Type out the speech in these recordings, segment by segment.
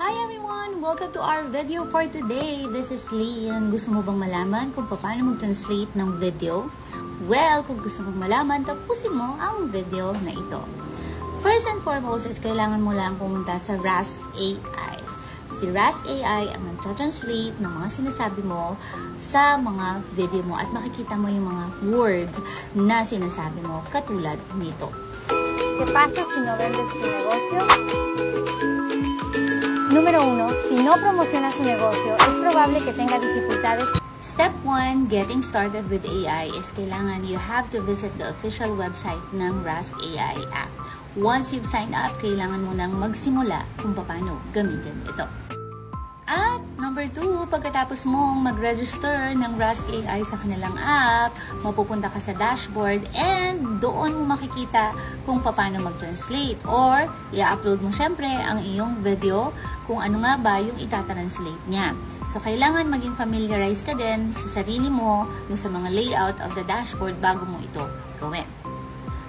Hi everyone! Welcome to our video for today. This is Lee. Gusto mo bang malaman kung paano mag-translate ng video? Well, kung gusto mong malaman, tapusin mo ang video na ito. First and foremost is kailangan mo lang pumunta sa Rask AI. Si Rask AI ang nag-translate ng mga sinasabi mo sa mga video mo at makikita mo yung mga word na sinasabi mo katulad nito. ¿Qué pasa si no vendes tu negocio? Número 1. Si no promociona su negocio, es probable que tenga dificultades. Step 1, getting started with AI is kailangan you have to visit the official website ng Rask AI app. Once you've signed up, kailangan mo nang magsimula kung paano gamitin ito. At number 2, pagkatapos mong mag-register ng Rask AI sa kanilang app, mapupunta ka sa dashboard and doon mo makikita kung paano mag-translate or i-upload mo syempre ang iyong video kung ano nga ba yung itatranslate niya. So, kailangan maging familiarize ka din sa sarili mo yung sa mga layout of the dashboard bago mo ito gawin.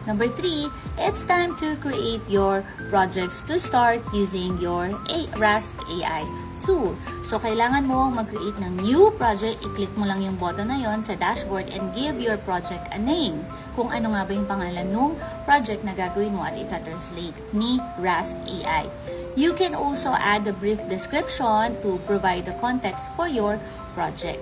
Number 3, it's time to create your projects to start using your Rask AI tool. So, kailangan mo mag-create ng new project. I-click mo lang yung button na yon sa dashboard and give your project a name. Kung ano nga ba yung pangalan ng project na gagawin mo at itatranslate ni Rask AI. You can also add a brief description to provide the context for your project.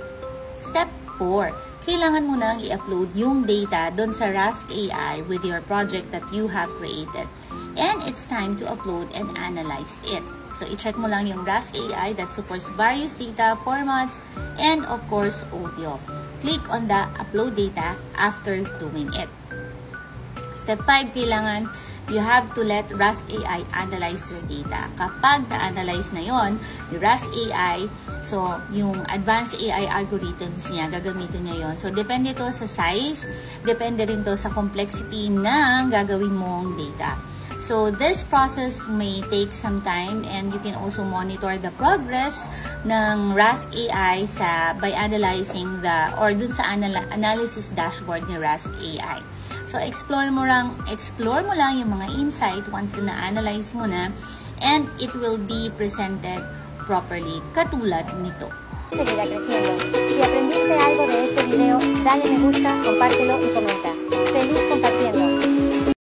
Step 4. Kailangan mo nang i-upload yung data doon sa Rask AI with your project that you have created. And it's time to upload and analyze it. So, i-check mo lang yung Rask AI that supports various data formats and of course, audio. Click on the upload data after doing it. Step 5, kailangan you have to let Rask AI analyze your data. Kapag na-analyze na yon ni Rask AI, so yung advanced AI algorithms niya, gagamitin niya yon. So, depende to sa size, depende rin to sa complexity ng gagawin mong data. So, this process may take some time and you can also monitor the progress ng Rask AI by analyzing dun sa analysis dashboard ni Rask AI. So, explore mo lang yung mga insight once na na-analyze mo na and it will be presented properly katulad nito. Seguirá creciendo. Si aprendiste algo de este video, dale me gusta, compártelo y comenta. Feliz compartiendo.